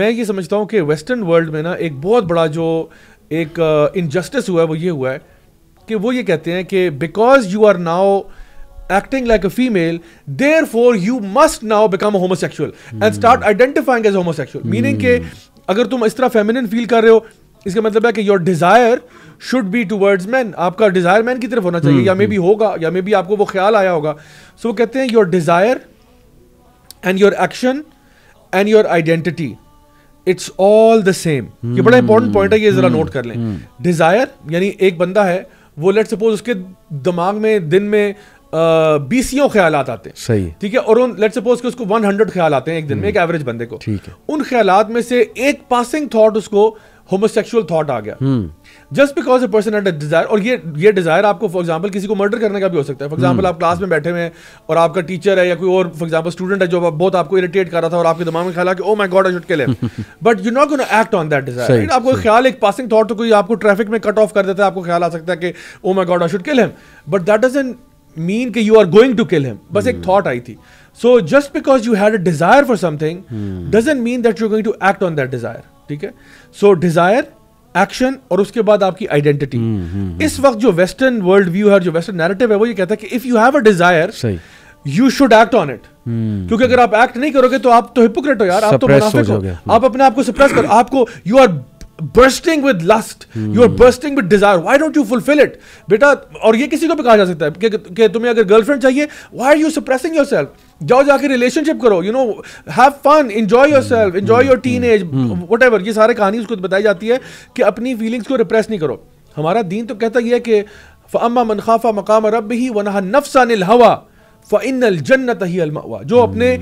मैं ये समझता हूँ कि वेस्टर्न वर्ल्ड में ना एक बहुत बड़ा जो एक इनजस्टिस हुआ है वो ये हुआ है कि वो ये कहते हैं कि because you are now acting like a female, therefore you must now become a homosexual and start identifying as homosexual. Meaning कि अगर तुम इस तरह feminine feel कर रहे हो, इसका मतलब है कि your desire should be towards men. आपका desire man की तरफ होना चाहिए, या मे बी होगा, या मे बी आपको वो ख्याल आया होगा. So वो कहते हैं your desire and your action and your identity, it's all the same. ये बड़ा important point है, ये जरा नोट कर लें. Desire यानी एक बंदा है, वो लेट्स सपोज उसके दिमाग में दिन में 20 ख्यालात आते हैं, सही, ठीक है, और लेट्स सपोज कि उसको 100 ख्याल आते हैं एक दिन में, एक एवरेज बंदे को, ठीक है. उन ख्यालात में से एक पासिंग थॉट उसको होमोसेक्सुअल थॉट आ गया, just because a person had a desire. और ये डिजायर आपको फॉर एग्जांपल किसी को मर्डर करने का भी हो सकता है. फॉर एग्जांपल आप क्लास में बैठे हुए हैं और आपका टीचर है या कोई और फॉर एग्जांपल स्टूडेंट है जो बहुत आपको इरिटेट कर रहा था और आपके दिमाग में ख्याल आया कि oh my God I should kill him, but you not gonna act on that desire. आपको ख्याल एक पासिंग थॉट, तो कोई आपको ट्रैफिक में कट ऑफ कर देता है, आपको ख्याल आ सकता है कि oh my God I should kill him, but that doesn't mean कि you are going to kill him. बस एक thought आई थी. So just because you had a desire for something doesn't mean that you're going to act on that desire. ठीक है. So desire, action और उसके बाद आपकी identity. इस वक्त जो western world view है, जो western narrative है, वो ये कहता है कि if you have a desire, you should act on it. क्योंकि अगर आप act नहीं करोगे तो आप तो hypocrite हो यार, आप तो मुनाफिक हो, आप अपने आप को suppress करो, आपको you are bursting with lust, you are bursting with desire, why don't you fulfill it बेटा. और ये किसी को भी कहा जा सकता है कि तुम्हें अगर गर्लफ्रेंड चाहिए, why are you suppressing yourself, जाओ जाके रिलेशनशिप करो, you know, have fun, enjoy yourself, enjoy your teenage, whatever. ये सारे कहानी उसको बताई जाती है कि अपनी फीलिंग्स को रिप्रेस नहीं करो. हमारा दीन तो कहता ही है कि फअम्मा मन खाफा मकाम रब्बिही व नहा नफ्सा अनिल हवा फइन्नल जन्नत हियल मअवा. जो अपने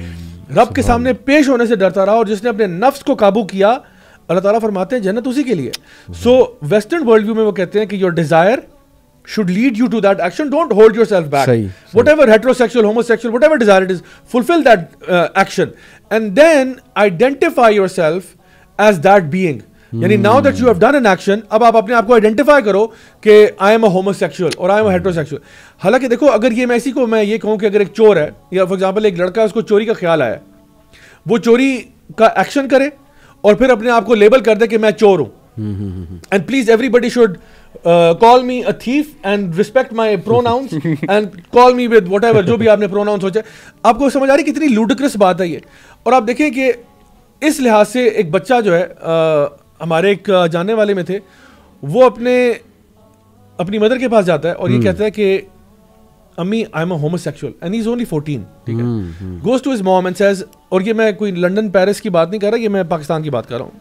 रब के सामने पेश होने से डरता रहा और जिसने अपने नफ्स को काबू किया, अल्लाह ताला फरमाते हैं जन्नत उसी के लिए. सो वेस्टर्न वर्ल्ड व्यू में वो कहते हैं कि your desire should lead you to that action. Don't hold yourself back. Whatever heterosexual, homosexual, whatever desire it is, fulfill that action and then identify yourself as that being. यानी now that you have done an action, अब आप अपने आप को identify करो कि I am a homosexual और I am a heterosexual. हालांकि देखो, अगर ये मैं इसी को मैं ये कहूँ कि अगर एक चोर है या फॉर एग्जाम्पल एक लड़का है, उसको चोरी का ख्याल आया, वो चोरी का एक्शन करे और फिर अपने आप को लेबल कर दे कि मैं चोर हूं. And please everybody should call me a thief and respect my pronouns and call me with whatever, जो भी आपने प्रोनाउंस सोचा. आपको समझ आ रही कितनी लूडिक्रस बात है ये. और आप देखें कि इस लिहाज से एक बच्चा जो है हमारे एक जानने वाले में थे, वो अपनी मदर के पास जाता है और ये कहता है कि अम्मी I am a homosexual and he is only 14, ठीक है. Goes to his mom and says, और ये मैं कोई लंदन पेरिस की बात नहीं कर रहा, ये मैं पाकिस्तान की बात कर रहा हूँ.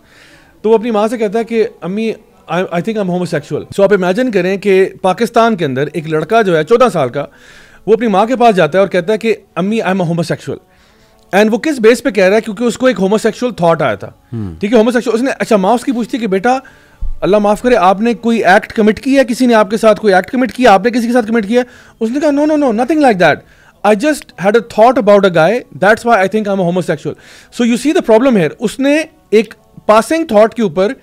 तो वो अपनी माँ से कहता है कि अम्मी I think I am homosexual. So आप इमेजिन करें कि पाकिस्तान के अंदर एक लड़का जो है 14 साल का, वो अपनी माँ के पास जाता है और कहता है कि अम्मी I am a homosexual. And वो किस बेस पे कह रहा है? क्योंकि उसको एक होमोसेक्सुअल थॉट आया था, ठीक है, होमोसेक्सुअल. उसने, अच्छा, माँ उसकी पूछती कि बेटा अल्लाह माफ करे, आपने कोई एक्ट कमिट किया, किसी ने आपके साथ कोई एक्ट कमिट किया, आपने किसी के साथ कमिट किया? उसने कहा no no no, nothing like that, I just had a thought about a guy, that's why I think I'm a homosexual. So you see the problem here. उसने एक passing thought के ऊपर,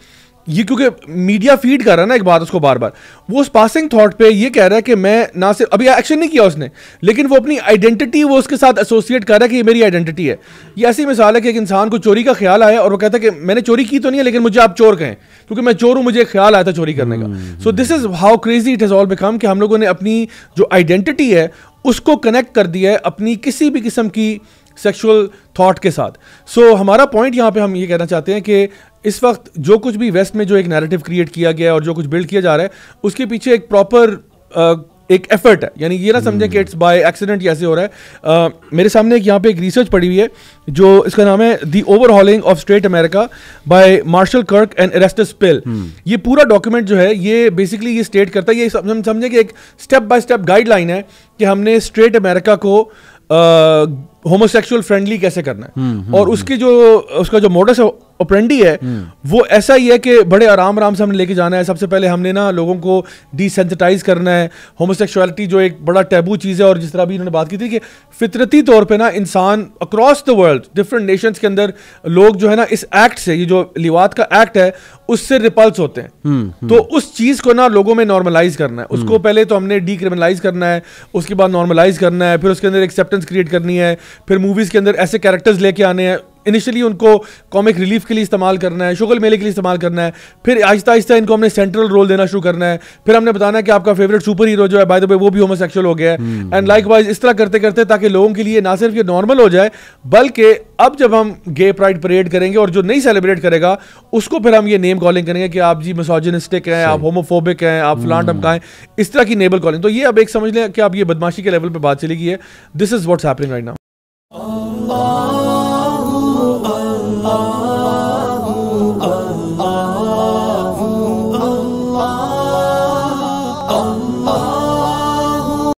ये क्योंकि मीडिया फीड कर रहा है ना एक बात उसको बार बार, वो उस पासिंग थॉट पे ये कह रहा है कि मैं ना सिर्फ अभी एक्शन नहीं किया उसने, लेकिन वो अपनी आइडेंटिटी वो उसके साथ एसोसिएट कर रहा है कि ये मेरी आइडेंटिटी है. ये ऐसी मिसाल है कि एक इंसान को चोरी का ख्याल आया और वो कहता है कि मैंने चोरी की तो नहीं है, लेकिन मुझे आप चोर कहें क्योंकि मैं चोर हूं, मुझे एक ख्याल आया था चोरी करने का. So this is how crazy it has all become कि हम लोगों ने अपनी जो आइडेंटिटी है उसको कनेक्ट कर दिया है अपनी किसी भी किस्म की सेक्सुअल थॉट के साथ. सो हमारा पॉइंट यहाँ पे हम ये कहना चाहते हैं कि इस वक्त जो कुछ भी वेस्ट में जो एक नैरेटिव क्रिएट किया गया है और जो कुछ बिल्ड किया जा रहा है, उसके पीछे एक प्रॉपर एक एफर्ट है. यानी ये ना समझें कि इट्स बाय एक्सीडेंट ही ऐसे हो रहा है. मेरे सामने यहाँ पे एक रिसर्च पड़ी हुई है, जो इसका नाम है the overhauling of straight America by Marshall Kirk and Erastes Pill. ये पूरा डॉक्यूमेंट जो है ये बेसिकली ये स्टेट करता है, ये समझे कि एक स्टेप बाय स्टेप गाइडलाइन है कि हमने स्ट्रेट अमेरिका को होमोसेक्सुअल फ्रेंडली कैसे करना है. और उसका जो मोडस ऑपरेंडी है वो ऐसा ही है कि बड़े आराम आराम से हमने लेके जाना है. सबसे पहले हमने ना लोगों को डिसेंसिटाइज करना है. होमोसेक्सुअलिटी जो एक बड़ा टैबू चीज़ है, और जिस तरह भी इन्होंने बात की थी कि फितरती तौर पे ना इंसान across the world different Nations के अंदर लोग जो है ना इस एक्ट से, ये जो लिवात का एक्ट है, उससे रिपल्स होते हैं. तो उस चीज़ को ना लोगों में नॉर्मलाइज करना है. उसको पहले तो हमने डीक्रिमिनलाइज करना है, उसके बाद नॉर्मलाइज करना है, फिर उसके अंदर एक्सेप्टेंस क्रिएट करनी है, फिर मूवीज़ के अंदर ऐसे कैरेक्टर्स लेके आने हैं. इनिशियली उनको कॉमिक रिलीफ के लिए इस्तेमाल करना है, शुगल मेले के लिए इस्तेमाल करना है, फिर आहिस्ता आहिस्ता इनको हमने सेंट्रल रोल देना शुरू करना है, फिर हमने बताना है कि आपका फेवरेट सुपर हीरो जो है बाय द वे वो भी होमोसेक्सुअल हो गया है, एंड लाइक वाइज इस तरह करते करते ताकि लोगों के लिए ना सिर्फ ये नॉर्मल हो जाए, बल्कि अब जब हम गे प्राइड परेड करेंगे और जो नहीं सेलिब्रेट करेगा उसको फिर हम ये नेम कॉलिंग करेंगे कि आप जी मिसोजिनिस्टिक हैं, आप होमोफोबिक हैं, आप फलान टमकाएं, इस तरह की नेबल कॉलिंग। तो ये अब एक समझ लें कि आप ये बदमाशी के लेवल पे बात चली गई है। This is what's happening right now.